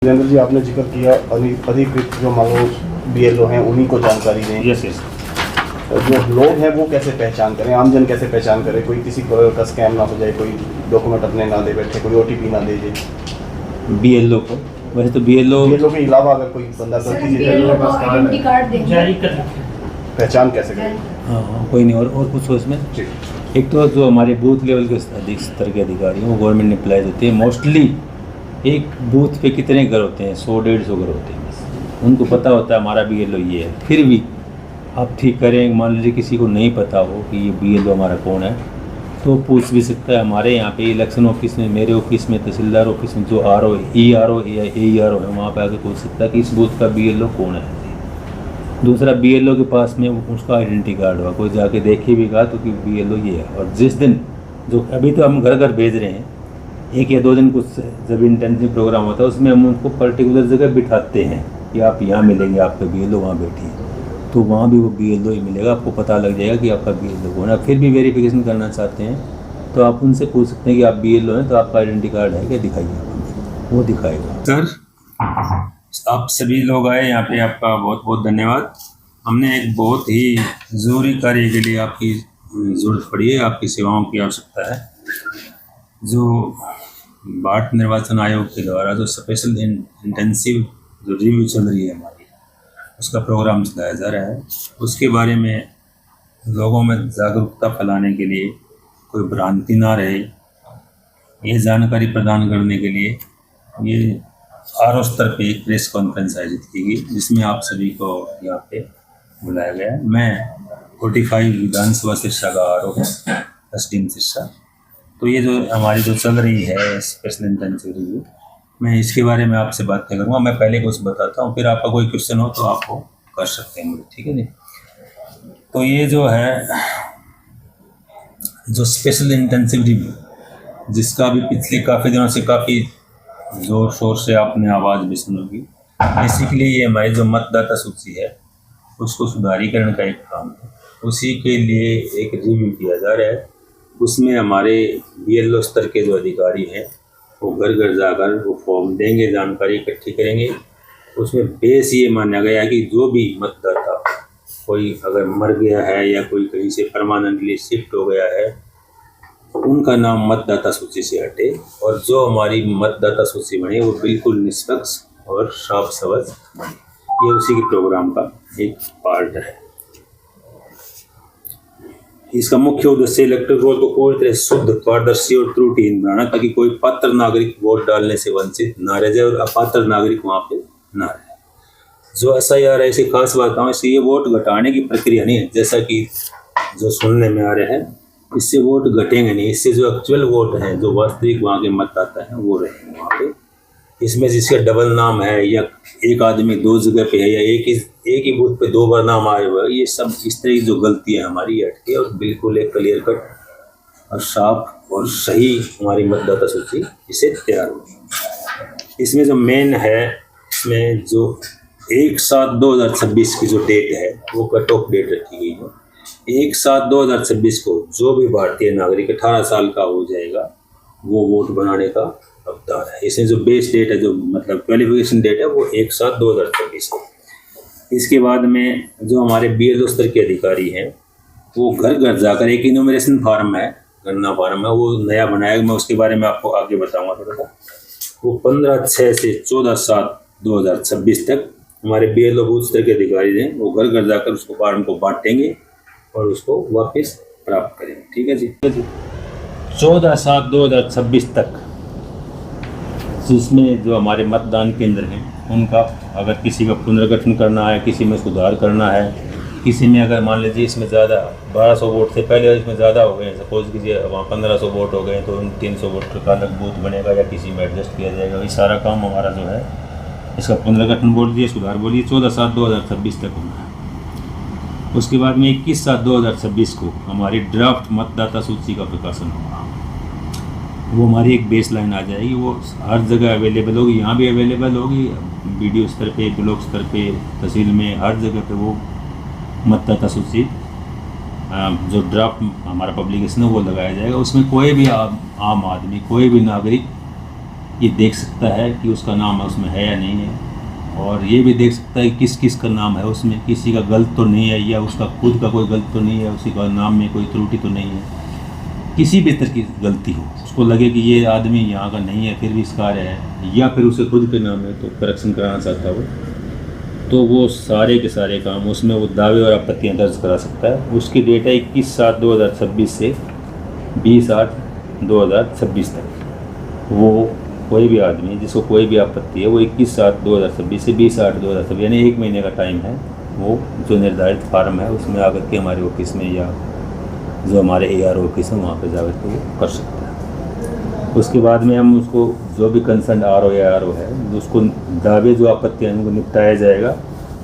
वीरेंद्र जी, आपने जिक्र किया अधिकृत जो मान लो BLO हैं उन्हीं को जानकारी दें। यस। जो लोग हैं वो कैसे पहचान करें, आमजन कैसे पहचान करे, कोई किसी का स्कैम ना हो जाए, कोई डॉक्यूमेंट अपने ना दे बैठे, कोई OTP ना दे जाए। BLO को वैसे तो BLO के अलावा अगर कोई बंदा गलती से आइडेंटिटी कार्ड जारी कर पहचान कैसे करें? हाँ कोई नहीं। और कुछ हो इसमें। एक तो जो हमारे बूथ लेवल के अधिक स्तर के अधिकारी हैं वो गवर्नमेंट एम्प्लॉयज होते हैं। मोस्टली एक बूथ पे कितने घर होते हैं, 100-150 घर होते हैं बस। उनको पता होता है हमारा BLO ये है। फिर भी आप ठीक करें, मान लीजिए किसी को नहीं पता हो कि ये BLO हमारा कौन है तो पूछ भी सकता है। हमारे यहाँ पे इलेक्शन ऑफिस में, मेरे ऑफिस में, तहसीलदार ऑफिस में जो RO ERO या AERO है वहाँ पे आके पूछ सकता है कि इस बूथ का BLO कौन है। दूसरा BLO के पास में उसका आइडेंटिटी कार्ड होगा, कोई जाके देखे भी गा तो कि BLO ये है। और जिस दिन जो अभी तो हम घर घर भेज रहे हैं, 1 या 2 दिन कुछ जब इंटेंसिव प्रोग्राम होता है उसमें हम उनको पर्टिकुलर जगह बिठाते हैं कि आप यहाँ मिलेंगे, आपका BLO वहाँ बैठिए, तो वहाँ भी वो BLO ही मिलेगा। आपको पता लग जाएगा कि आपका BLO कौन है। फिर भी वेरिफिकेशन करना चाहते हैं तो आप उनसे पूछ सकते हैं कि आप BLO हैं तो आपका आइडेंटिटी कार्ड है क्या, दिखाइए, वो दिखाएगा। सर, आप सभी लोग आए यहाँ पे, आपका बहुत बहुत धन्यवाद। हमने एक बहुत ही ज़रूरी कार्य के लिए आपकी ज़रूरत पड़ी है, आपकी सेवाओं की आवश्यकता है। जो भारत निर्वाचन आयोग के द्वारा जो स्पेशल इंटेंसिव जो रिव्यू चल रही है हमारी, उसका प्रोग्राम चलाया जा रहा है। उसके बारे में लोगों में जागरूकता फैलाने के लिए, कोई भ्रांति ना रहे, ये जानकारी प्रदान करने के लिए ये RO स्तर पे एक प्रेस कॉन्फ्रेंस आयोजित की गई, जिसमें आप सभी को यहाँ पे बुलाया गया है। मैं 45 विधानसभा सिरसा का RO हूँ, SDM सिरसा। तो ये जो हमारी जो चल रही है स्पेशल इंटेंसिव रिव्यू, मैं इसके बारे में आपसे बातें करूँगा। मैं पहले कुछ बताता हूँ, फिर आपका कोई क्वेश्चन हो तो आपको कर सकते हैं मुझे, ठीक है जी। तो ये जो है जो स्पेशल इंटेंसिव रिव्यू, जिसका भी पिछले काफ़ी दिनों से काफ़ी ज़ोर शोर से आपने आवाज़ भी सुनोगी। बेसिकली ये हमारी जो मतदाता सूची है उसको सुधारीकरण का एक काम है, उसी के लिए एक रिव्यू किया जा रहा है। उसमें हमारे BLO स्तर के जो अधिकारी हैं वो घर घर जाकर वो फॉर्म देंगे, जानकारी इकट्ठी करेंगे। उसमें बेस ये माना गया है कि जो भी मतदाता, कोई अगर मर गया है या कोई कहीं से परमानेंटली शिफ्ट हो गया है, उनका नाम मतदाता सूची से हटे और जो हमारी मतदाता सूची बने वो बिल्कुल निष्पक्ष और साफ सबज बने। ये उसी के प्रोग्राम का एक पार्ट है। इसका मुख्य उद्देश्य इलेक्टोरल रोल को पूरी तरह शुद्ध, पारदर्शी और त्रुटिहीन बनाना, ताकि कोई पात्र नागरिक वोट डालने से वंचित ना रह जाए और अपात्र नागरिक वहाँ पे ना रहे। जो SIR है, ऐसी खास बात है, इससे ये वोट घटाने की प्रक्रिया नहीं है, जैसा कि जो सुनने में आ रहा है। इससे वोट घटेंगे नहीं, इससे जो एक्चुअल वोट है, जो वास्तविक वहाँ के मतदाता हैं वो रहेंगे वहाँ पे। इसमें जिसका डबल नाम है या एक आदमी 2 जगह पे है या एक ही बूथ पे 2 बार नाम आए हुआ है, ये सब इस तरह की जो गलती है हमारी हटके और बिल्कुल एक क्लियर कट और साफ और सही हमारी मतदाता सूची इसे तैयार होगी। इसमें जो मेन है, इसमें जो 1/7/2026 की जो डेट है वो कट ऑफ डेट रखी गई है। 1/7/2026 को जो भी भारतीय नागरिक 18 साल का हो जाएगा वो वोट बनाने का हकदार है। इसमें जो बेस डेट है, जो मतलब क्वालिफिकेशन डेट है, वो 1/7/2026 है। इसके बाद में जो हमारे BLO स्तर के अधिकारी हैं वो घर घर जाकर एक इन्यूमरेशन फार्म है, गणना फार्म है, वो नया बनाया, मैं उसके बारे में आपको आगे बताऊंगा थोड़ा सा। वो 15/6 से 14/7/2026 तक हमारे BLO बूथ स्तर के अधिकारी हैं, वो घर घर जाकर उसको फार्म को बांटेंगे और उसको वापस प्राप्त करेंगे, ठीक है जी। 14/7/2026 तक, जिसमें जो हमारे मतदान केंद्र हैं उनका अगर किसी का पुनर्गठन करना है, किसी में सुधार करना है, किसी में अगर मान लीजिए इसमें ज़्यादा 1200 वोट से पहले इसमें ज़्यादा हो गए, सपोज कीजिए वहाँ 1500 वोट हो गए तो उन 300 वोट का अलग बूथ बनेगा या किसी में एडजस्ट किया जाएगा। ये सारा काम हमारा जो है इसका पुनर्गठन बोलिए, सुधार बोलिए, 14/7/2026 तक होना है। उसके बाद में 21/7/2026 को हमारी ड्राफ्ट मतदाता सूची का प्रकाशन होगा। वो हमारी एक बेस लाइन आ जाएगी, वो हर जगह अवेलेबल होगी, यहाँ भी अवेलेबल होगी, BDO स्तर पे, ब्लॉक स्तर पे, तहसील में, हर जगह पे वो मतदाता सूची जो ड्राफ्ट हमारा पब्लिकेशन है वो लगाया जाएगा। उसमें कोई भी आम आदमी, कोई भी नागरिक ये देख सकता है कि उसका नाम उसमें है या नहीं है, और ये भी देख सकता है कि किस किस का नाम है उसमें, किसी का गलत तो नहीं है या उसका खुद का कोई गलत तो नहीं है, उसी का नाम में कोई त्रुटि तो नहीं है, किसी भी तरह की गलती हो, उसको लगे कि ये आदमी यहाँ का नहीं है फिर भी इस कार्य है, या फिर उसे खुद के नाम है तो करेक्शन कराना चाहता हो, तो वो सारे के सारे काम उसमें वो दावे और आपत्तियाँ दर्ज करा सकता है। उसकी डेट है 21/7/2026 से 20/8/2026 तक। वो कोई भी आदमी जिसको कोई भी आपत्ति है वो 21/7/2026 से 20/8/2026 यानी 1 महीने का टाइम है, वो जो निर्धारित फार्म है उसमें आकर के हमारे ऑफिस में या जो हमारे AR ऑफिस है वहाँ पर जाकर के वो कर सकता है। उसके बाद में हम उसको जो भी कंसर्न RO या RO है उसको दावे जो आपत्तियाँ उनको निपटाया जाएगा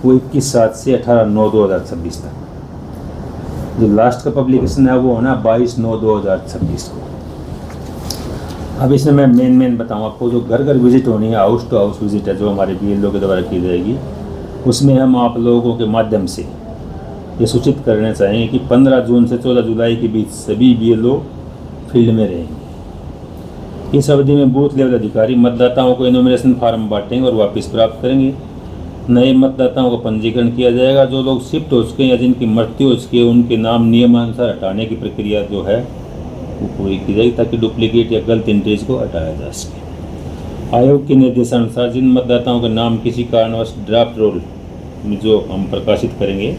वो 21/7 से 18/9/2026 तक। जो लास्ट का पब्लिकेशन है वो है ना 22/9/2026 को। अब इसमें मैं मेन बताऊँ आपको, जो घर घर विजिट होनी है, हाउस टू हाउस विजिट है जो हमारे BLO के द्वारा की जाएगी, उसमें हम आप लोगों के माध्यम से ये सूचित करना चाहेंगे कि 15 जून से 14 जुलाई के बीच सभी BLO फील्ड में रहेंगे। इस अवधि में बूथ लेवल अधिकारी मतदाताओं को इनोमिनेशन फार्म बांटेंगे और वापस प्राप्त करेंगे। नए मतदाताओं का पंजीकरण किया जाएगा। जो लोग शिफ्ट हो चुके हैं या जिनकी मृत्यु हो चुकी है उनके नाम नियमानुसार हटाने की प्रक्रिया जो है वो पूरी की जाएगी ताकि डुप्लीकेट या गलत एंट्रीज को हटाया जा सके। आयोग के निर्देशानुसार जिन मतदाताओं के नाम किसी कारणवश ड्राफ्ट रोल में जो हम प्रकाशित करेंगे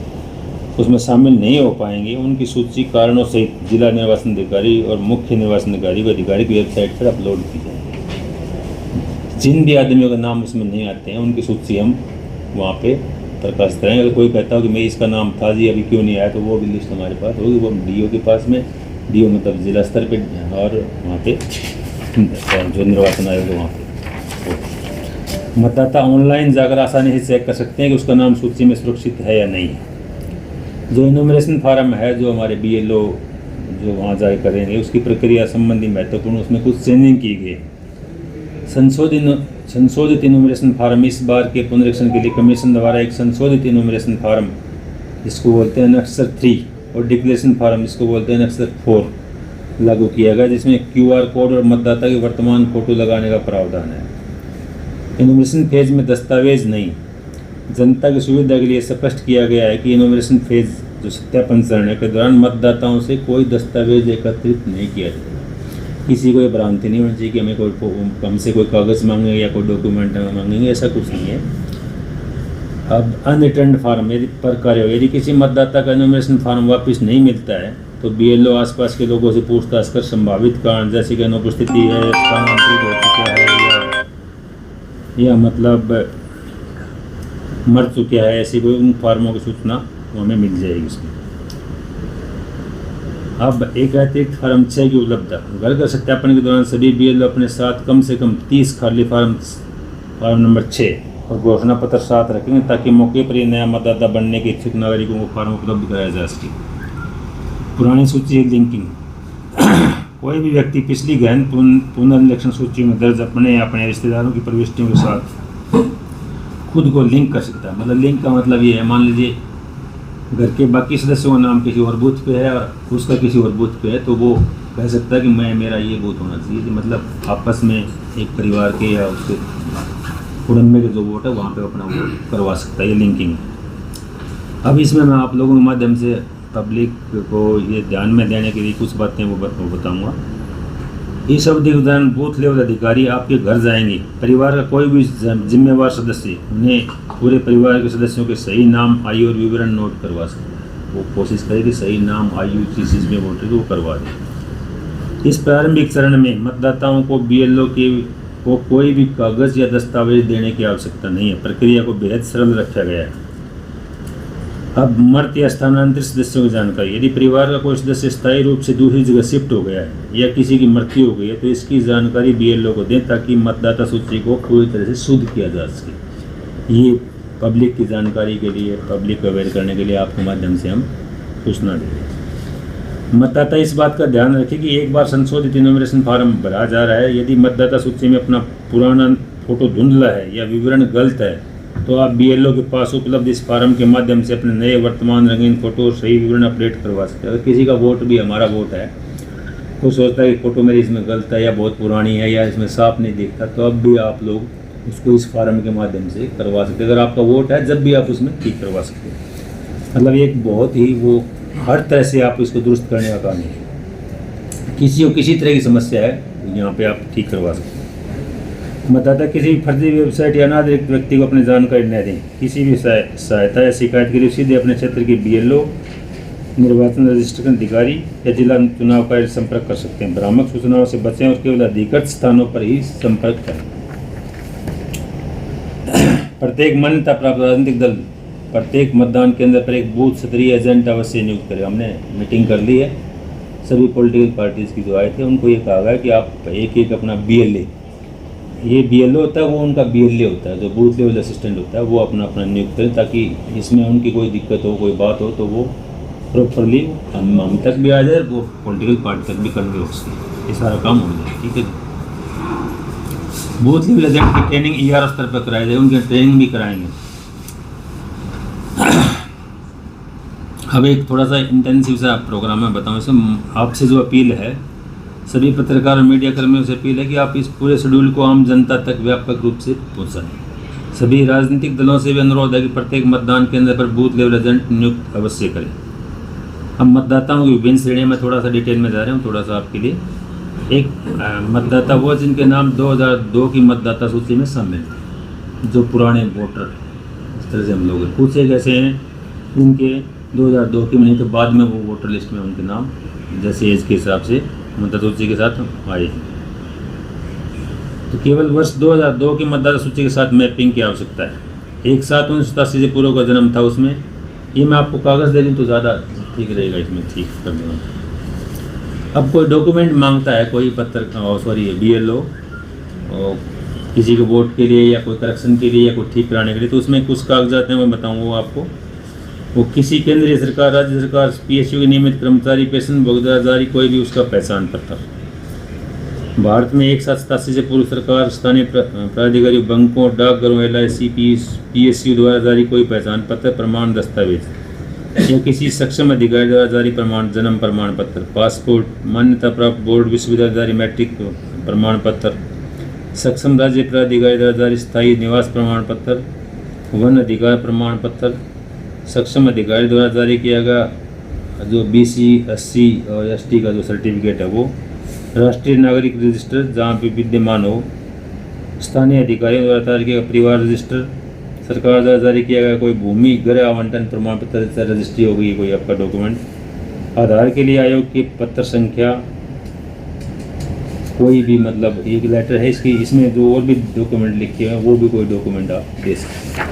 उसमें शामिल नहीं हो पाएंगे, उनकी सूची कारणों सहित जिला निर्वाचन अधिकारी और मुख्य निर्वाचन अधिकारी व अधिकारी की वेबसाइट पर अपलोड की जाएगी। जिन भी आदमियों का नाम उसमें नहीं आते हैं उनकी सूची हम वहाँ पे प्रकाशित करेंगे। अगर कोई कहता हो कि मैं इसका नाम था जी अभी क्यों नहीं आया, तो वो भी लिस्ट हमारे पास होगी, वो DO के पास में, DO मतलब जिला स्तर पे, और वहाँ पे जो निर्वाचन आयोग है वहाँ पे मतदाता ऑनलाइन जाकर आसानी से चेक कर सकते हैं कि उसका नाम सूची में सुरक्षित है या नहीं। जो इनोमिनेशन फार्म है जो हमारे BLO जो वहाँ जाकर करेंगे उसकी प्रक्रिया संबंधी महत्वपूर्ण उसमें कुछ चेंजिंग की गई। संशोधित इनोमिनेशन फार्म इस बार के पुनरीक्षण के लिए कमीशन द्वारा एक संशोधित इनोमिनेशन फार्म जिसको बोलते हैं अनेक्सर 3 और डिक्लेरेशन फार्म जिसको बोलते हैं अनेक्सर 4 लागू किया गया, जिसमें QR कोड और मतदाता की वर्तमान फोटो लगाने का प्रावधान है। इनोमिनेशन फेज में दस्तावेज नहीं, जनता की सुविधा के लिए स्पष्ट किया गया है कि इनोमिनेशन फेज जो सत्यापन चरण है के दौरान मतदाताओं से कोई दस्तावेज एकत्रित नहीं किया जाएगा। किसी को ये भ्रांति नहीं होनी चाहिए कि हमें कोई हमसे कोई कागज़ मांगेंगे या कोई डॉक्यूमेंट मांगेंगे, ऐसा कुछ नहीं है। अब अनरिटर्न फार्म यदि पर कार्य हो, यदि किसी मतदाता का इनोमिनेशन फार्म वापस नहीं मिलता है तो BLO आसपास के लोगों से पूछताछ कर संभावित कारण जैसे कि अनुपस्थिति है, स्थानांतरित हो चुका है या मतलब मर चुका है, ऐसी कोई उन फार्मों की सूचना हमें मिल जाएगी इसमें। अब एक अतिरिक्त फार्म 6 की उपलब्धता। घर घर सत्यापन के दौरान सभी BLO अपने साथ कम से कम 30 खाली फार्म नंबर 6 और घोषणा पत्र साथ रखेंगे ताकि मौके पर ही नया मतदाता बनने के इच्छुक नागरिकों को फार्म उपलब्ध कराया जा सके। पुरानी सूची लिंकिंग। कोई भी व्यक्ति पिछली गहन पुनर्निरीक्षण सूची में दर्ज अपने या अपने रिश्तेदारों की प्रविष्टियों के साथ खुद को लिंक कर सकता है। मतलब लिंक का मतलब ये है, मान लीजिए घर के बाकी सदस्यों का नाम किसी और बूथ पे है और उसका किसी और बूथ पे है, तो वो कह सकता है कि मेरा ये बूथ होना चाहिए। मतलब आपस में एक परिवार के या उसके कुटुंब के जो वोट है वहाँ पे अपना वोट करवा सकता है, ये लिंकिंग। अब इसमें मैं आप लोगों के माध्यम से पब्लिक को ये ध्यान में देने के लिए कुछ बातें वो बताऊँगा। इस अवधि के दौरान बूथ लेवल अधिकारी आपके घर जाएंगे। परिवार का कोई भी जिम्मेवार सदस्य उन्हें पूरे परिवार के सदस्यों के सही नाम, आयु और विवरण नोट करवा सकता है। वो कोशिश करे कि सही नाम, आयु जिस चीज़ में वोट है वो करवा दे। इस प्रारंभिक चरण में मतदाताओं को BLO को कोई भी कागज़ या दस्तावेज देने की आवश्यकता नहीं है। प्रक्रिया को बेहद सरल रखा गया है। अब मृत या स्थानांतरित सदस्यों की जानकारी। यदि परिवार का कोई सदस्य स्थायी रूप से दूसरी जगह शिफ्ट हो गया है या किसी की मृत्यु हो गई है तो इसकी जानकारी BLO को दें ताकि मतदाता सूची को पूरी तरह से शुद्ध किया जा सके। ये पब्लिक की जानकारी के लिए, पब्लिक को अवेयर करने के लिए आपके माध्यम से हम सूचना देंगे। मतदाता इस बात का ध्यान रखें कि एक बार संशोधित इनोमिनेशन फार्म भरा जा रहा है, यदि मतदाता सूची में अपना पुराना फोटो धुंधला है या विवरण गलत है तो आप BLO के पास उपलब्ध इस फार्म के माध्यम से अपने नए वर्तमान रंगीन फोटो और सही विवरण अपडेट करवा सकते हैं। अगर किसी का वोट भी हमारा वोट है कोई सोचता है कि फ़ोटो मेरी इसमें गलत है या बहुत पुरानी है या इसमें साफ नहीं दिखता, तो अब भी आप लोग उसको इस फार्म के माध्यम से करवा सकते हैं। अगर आपका वोट है जब भी आप उसमें ठीक करवा सकते हैं। मतलब एक बहुत ही वो हर तरह से आप इसको दुरुस्त करने का काम है। किसी को किसी तरह की समस्या है यहाँ पे आप ठीक करवा सकते हैं। मतदाता किसी भी फर्जी वेबसाइट या अनाधिकृत व्यक्ति को अपनी जानकारी न दें। किसी भी सहायता या शिकायत के लिए सीधे अपने क्षेत्र के BLO, निर्वाचन रजिस्ट्रेशन अधिकारी या जिला चुनाव कार्यालय से संपर्क कर सकते हैं। भ्रामक सूचनाओं से बचें और केवल अधिकृत स्थानों पर ही संपर्क करें। प्रत्येक मान्यता प्राप्त राजनीतिक दल प्रत्येक मतदान केंद्र पर एक बूथ स्तरीय एजेंट अवश्य नियुक्त करें। हमने मीटिंग कर ली है, सभी पॉलिटिकल पार्टीज़ की जो आए थे उनको ये कहा गया कि आप एक अपना BLA, ये BLO होता है वो उनका BLA होता है, जो बूथ लेवल असिस्टेंट होता है, वो अपना नियुक्त करें, ताकि इसमें उनकी कोई दिक्कत हो, कोई बात हो तो वो प्रॉपरली हम तक भी आ जाए, वो पॉलिटिकल पार्टी तक भी कन्वे हो सके, ये सारा काम हो जाए। ठीक है जी। बूथ लेवल एजेंट की ट्रेनिंग ER स्तर पर कराई जाए, उनकी ट्रेनिंग भी कराएंगे। अब एक थोड़ा सा इंटेंसिव सा प्रोग्राम है, बताऊँ इसमें आपसे जो अपील है, सभी पत्रकार और मीडिया कर्मियों से अपील है कि आप इस पूरे शेड्यूल को आम जनता तक व्यापक रूप से पहुँचाएं। सभी राजनीतिक दलों से भी अनुरोध है कि प्रत्येक मतदान केंद्र पर बूथ लेवल एजेंट नियुक्त अवश्य करें। हम मतदाताओं की विभिन्न श्रेणियों में थोड़ा सा डिटेल में जा रहे हैं, थोड़ा सा आपके लिए। एक मतदाता वो जिनके नाम 2002 की मतदाता सूची में शामिल हैं, जो पुराने वोटर, इस तरह से हम लोग कुछ एक ऐसे हैं जिनके 2002 की नहीं तो बाद में वो वोटर लिस्ट में उनके नाम जैसे एज के हिसाब से मतदाता सूची के साथ आए हैं। तो केवल वर्ष 2002 की मतदाता सूची के साथ मैपिंग की आवश्यकता है। एक साथ 1987 से पूर्व का जन्म था उसमें। ये मैं आपको कागज़ दे दूँ तो ज़्यादा ठीक रहेगा, इसमें ठीक कर दूँगा। अब कोई डॉक्यूमेंट मांगता है, कोई BLO और किसी के वोट के लिए या कोई करेक्शन के लिए या कोई ठीक कराने के लिए, तो उसमें कुछ कागजात हैं मैं बताऊँगा वो आपको। वो किसी केंद्रीय सरकार, राज्य सरकार, PSU के नियमित कर्मचारी, पेंशन भोगदारी, कोई भी उसका पहचान पत्र। भारत में एक साथ 87 से पूर्व सरकार, स्थानीय प्राधिकारी, बैंकों, डाकघरों, LIC, PSU द्वारा जारी कोई पहचान पत्र, प्रमाण दस्तावेज या किसी सक्षम अधिकारी द्वारा जारी जन्म प्रमाण पत्र, पासपोर्ट, मान्यता प्राप्त बोर्ड, विश्वविद्यालय जारी मैट्रिक प्रमाण पत्र, सक्षम राज्य प्राधिकारी द्वारा जारी स्थायी निवास प्रमाण पत्र, वन अधिकार प्रमाण पत्र, सक्षम अधिकारी द्वारा जारी किया गया जो BC, SC और ST का जो सर्टिफिकेट है वो, राष्ट्रीय नागरिक रजिस्टर जहाँ पे विद्यमान हो, स्थानीय अधिकारियों द्वारा तैयार किया गया परिवार रजिस्टर, सरकार द्वारा जारी किया गया कोई भूमि गृह आवंटन प्रमाण पत्र से रजिस्ट्री हो गई कोई आपका डॉक्यूमेंट, आधार के लिए आयोग की पत्र संख्या, कोई भी मतलब एक लेटर है इसकी, इसमें जो और भी डॉक्यूमेंट लिखे हैं वो भी कोई डॉक्यूमेंट आप दे सकते हैं।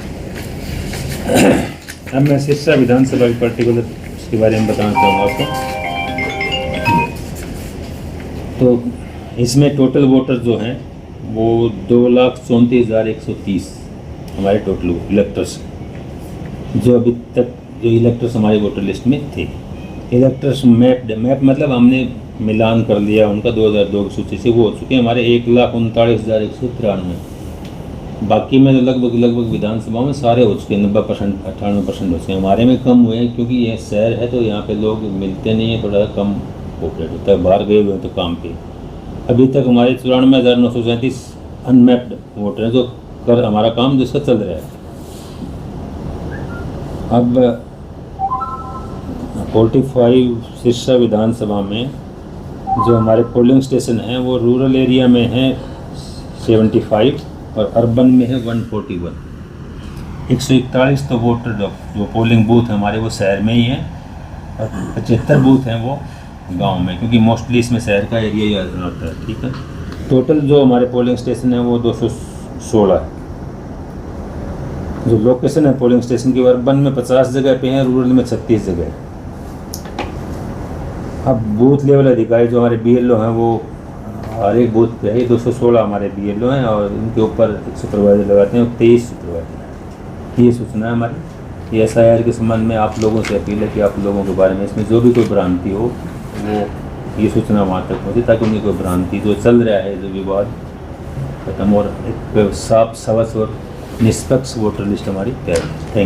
अब मैं सिरसा विधानसभा के पर्टिकुलर इसके बारे में बताना चाहूँगा आपको। तो इसमें टोटल वोटर जो हैं वो 2,34,130 हमारे टोटल इलेक्टर्स, जो अभी तक जो इलेक्टर्स हमारे वोटर लिस्ट में थे। इलेक्टर्स मैप मतलब हमने मिलान कर लिया उनका 2002 की सूची से, वो हो चुके हैं हमारे 1,39,193। बाकी में तो लगभग विधानसभा में सारे हो चुके हैं, 90% 98% हो चुके हैं। हमारे में कम हुए हैं क्योंकि ये शहर है तो यहाँ पे लोग मिलते नहीं है, थोड़ा कम पॉपुलेट होता है, बाहर गए हुए हैं तो काम पे। अभी तक हमारे 94,937 अनमैप्ड वोटर हैं जो कर हमारा काम जिसका चल रहा है। अब 45 सिरसा विधानसभा में जो हमारे पोलिंग स्टेशन हैं वो रूरल एरिया में हैं 75 और अर्बन में है 141। 141 तो वोटर जो पोलिंग बूथ है हमारे वो शहर में ही हैं और 75 बूथ हैं वो गांव में, क्योंकि मोस्टली इसमें शहर का एरिया ही आता है। ठीक है, टोटल जो हमारे पोलिंग स्टेशन है वो 216 है। जो लोकेशन है पोलिंग स्टेशन की, अर्बन में 50 जगह पे हैं, रूरल में 36 जगह है। अब बूथ लेवल अधिकारी जो हमारे BLO हैं वो हर एक बूथ पे है, 216 हमारे BLO हैं और उनके ऊपर एक सुपरवाइजर लगाते हैं और 23 सुपरवाइजर। ये सूचना है हमारी। SIR के संबंध में आप लोगों से अपील है कि आप लोगों के बारे में इसमें जो भी कोई भ्रांति हो वो ये सूचना वहाँ तक पहुँचे, ताकि उनकी कोई भ्रांति जो चल रहा है, जो विवाद खत्म और एक साफ, स्वच्छ और निष्पक्ष वोटर लिस्ट हमारी तैयार। Thank you.